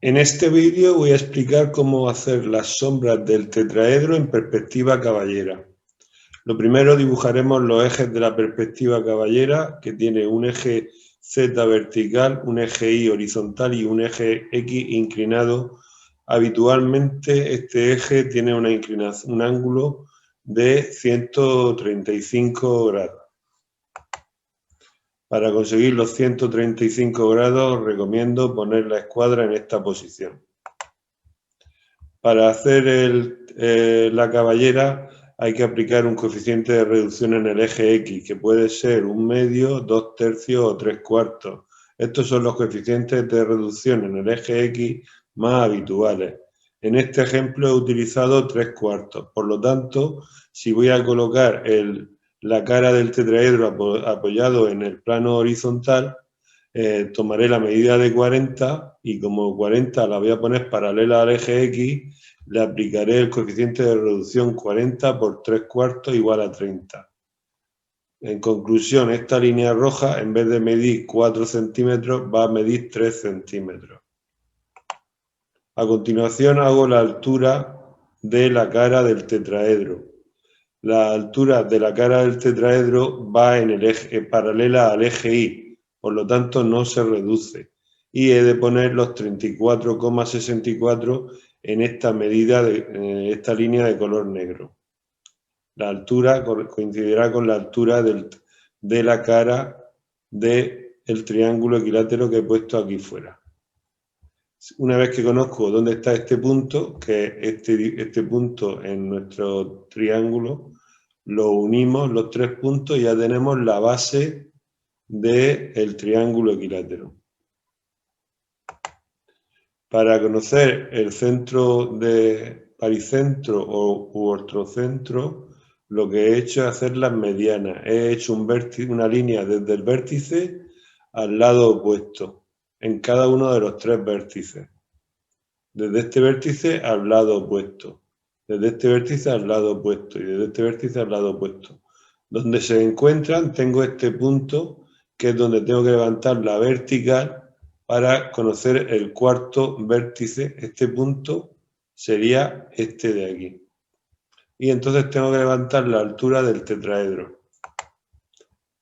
En este vídeo voy a explicar cómo hacer las sombras del tetraedro en perspectiva caballera. Lo primero, dibujaremos los ejes de la perspectiva caballera, que tiene un eje Z vertical, un eje Y horizontal y un eje X inclinado. Habitualmente este eje tiene una inclinación, un ángulo de 135 grados. Para conseguir los 135 grados os recomiendo poner la escuadra en esta posición. Para hacer la caballera hay que aplicar un coeficiente de reducción en el eje X, que puede ser 1/2, 2/3 o 3/4. Estos son los coeficientes de reducción en el eje X más habituales. En este ejemplo he utilizado 3/4. Por lo tanto, si voy a colocar la cara del tetraedro apoyado en el plano horizontal, tomaré la medida de 40 y como 40 la voy a poner paralela al eje X, le aplicaré el coeficiente de reducción 40 por 3/4 igual a 30. En conclusión, esta línea roja, en vez de medir 4 centímetros, va a medir 3 centímetros. A continuación hago la altura de la cara del tetraedro. La altura de la cara del tetraedro va en el eje paralela al eje Y, por lo tanto no se reduce. Y he de poner los 34,64 en esta medida, en esta línea de color negro. La altura coincidirá con la altura de la cara del triángulo equilátero que he puesto aquí fuera. Una vez que conozco dónde está este punto, que es este punto en nuestro triángulo, lo unimos los tres puntos y ya tenemos la base del triángulo equilátero. Para conocer el centro de paricentro u ortocentro, lo que he hecho es hacer las medianas. He hecho una línea desde el vértice al lado opuesto, en cada uno de los tres vértices. Desde este vértice al lado opuesto, desde este vértice al lado opuesto y desde este vértice al lado opuesto. Donde se encuentran tengo este punto, que es donde tengo que levantar la vertical para conocer el cuarto vértice. Este punto sería este de aquí. Y entonces tengo que levantar la altura del tetraedro.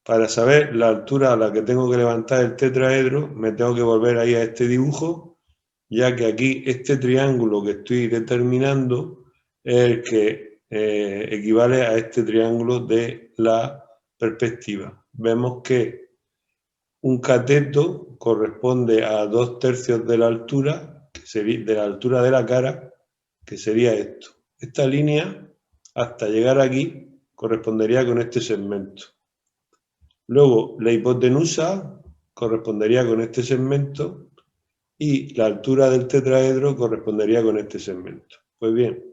Para saber la altura a la que tengo que levantar el tetraedro, me tengo que volver ahí a este dibujo, ya que aquí este triángulo que estoy determinando es el que equivale a este triángulo de la perspectiva. Vemos que un cateto corresponde a 2/3 de la altura, que sería de la altura de la cara, que sería esto. Esta línea, hasta llegar aquí, correspondería con este segmento. Luego, la hipotenusa correspondería con este segmento y la altura del tetraedro correspondería con este segmento. Pues bien,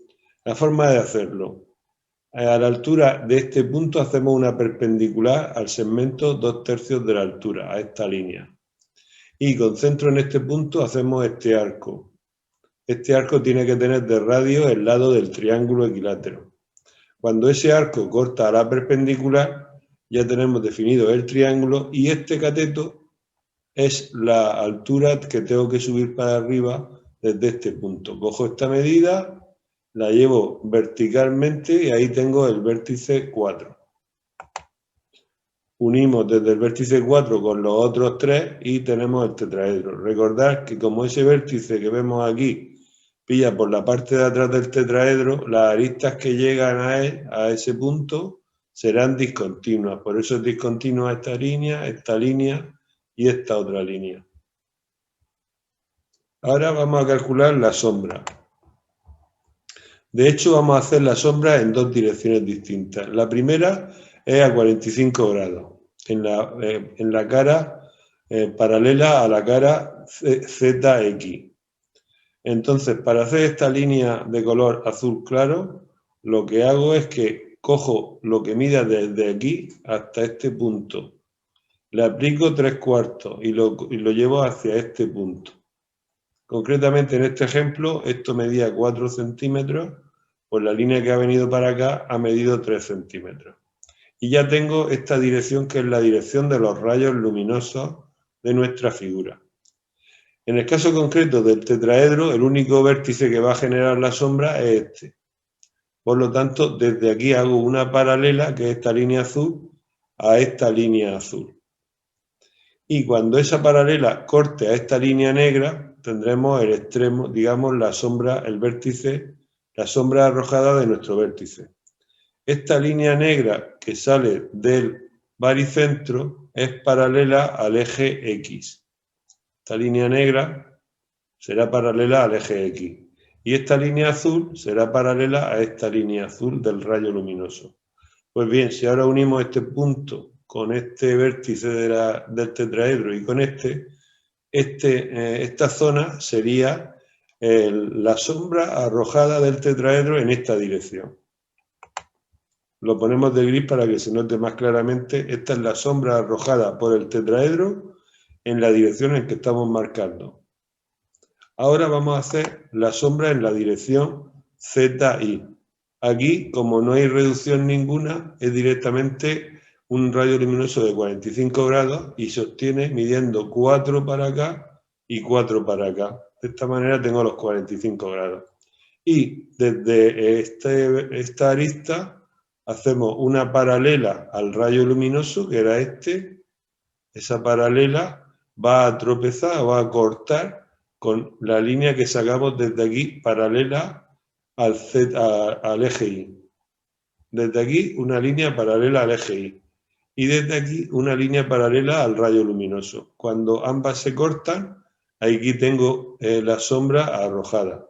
la forma de hacerlo. A la altura de este punto hacemos una perpendicular al segmento 2/3 de la altura, a esta línea. Y con centro en este punto hacemos este arco. Este arco tiene que tener de radio el lado del triángulo equilátero. Cuando ese arco corta a la perpendicular, ya tenemos definido el triángulo y este cateto es la altura que tengo que subir para arriba desde este punto. Cojo esta medida, la llevo verticalmente y ahí tengo el vértice 4. Unimos desde el vértice 4 con los otros 3 y tenemos el tetraedro. Recordad que como ese vértice que vemos aquí pilla por la parte de atrás del tetraedro, las aristas que llegan a ese punto serán discontinuas. Por eso es discontinua esta línea y esta otra línea. Ahora vamos a calcular la sombra. De hecho, vamos a hacer la sombra en dos direcciones distintas. La primera es a 45 grados, en la cara paralela a la cara ZX. Entonces, para hacer esta línea de color azul claro, lo que hago es que cojo lo que mida desde aquí hasta este punto, le aplico 3/4 y lo llevo hacia este punto. Concretamente en este ejemplo, esto medía 4 centímetros, pues la línea que ha venido para acá ha medido 3 centímetros. Y ya tengo esta dirección que es la dirección de los rayos luminosos de nuestra figura. En el caso concreto del tetraedro, el único vértice que va a generar la sombra es este. Por lo tanto, desde aquí hago una paralela, que es esta línea azul, a esta línea azul. Y cuando esa paralela corte a esta línea negra, tendremos el extremo, digamos, la sombra, el vértice, la sombra arrojada de nuestro vértice. Esta línea negra que sale del baricentro es paralela al eje X. Esta línea negra será paralela al eje X. Y esta línea azul será paralela a esta línea azul del rayo luminoso. Pues bien, si ahora unimos este punto con este vértice del tetraedro y con esta zona sería la sombra arrojada del tetraedro en esta dirección. Lo ponemos de gris para que se note más claramente. Esta es la sombra arrojada por el tetraedro en la dirección en que estamos marcando. Ahora vamos a hacer la sombra en la dirección ZI. Aquí, como no hay reducción ninguna, es directamente un rayo luminoso de 45 grados y se obtiene midiendo 4 para acá y 4 para acá. De esta manera tengo los 45 grados. Y desde esta arista hacemos una paralela al rayo luminoso, que era este. Esa paralela va a tropezar, va a cortar con la línea que sacamos desde aquí, paralela al eje Y. Desde aquí una línea paralela al eje Y. Y desde aquí una línea paralela al rayo luminoso. Cuando ambas se cortan, aquí tengo la sombra arrojada.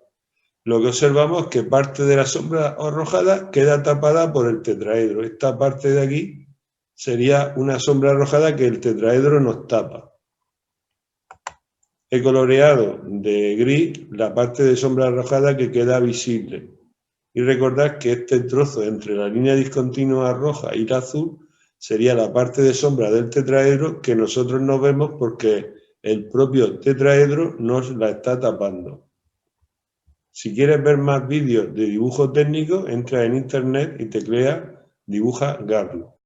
Lo que observamos es que parte de la sombra arrojada queda tapada por el tetraedro. Esta parte de aquí sería una sombra arrojada que el tetraedro nos tapa. He coloreado de gris la parte de sombra arrojada que queda visible. Y recordad que este trozo entre la línea discontinua roja y la azul sería la parte de sombra del tetraedro que nosotros no vemos porque el propio tetraedro nos la está tapando. Si quieres ver más vídeos de dibujo técnico, entra en internet y teclea Dibuja Garlo.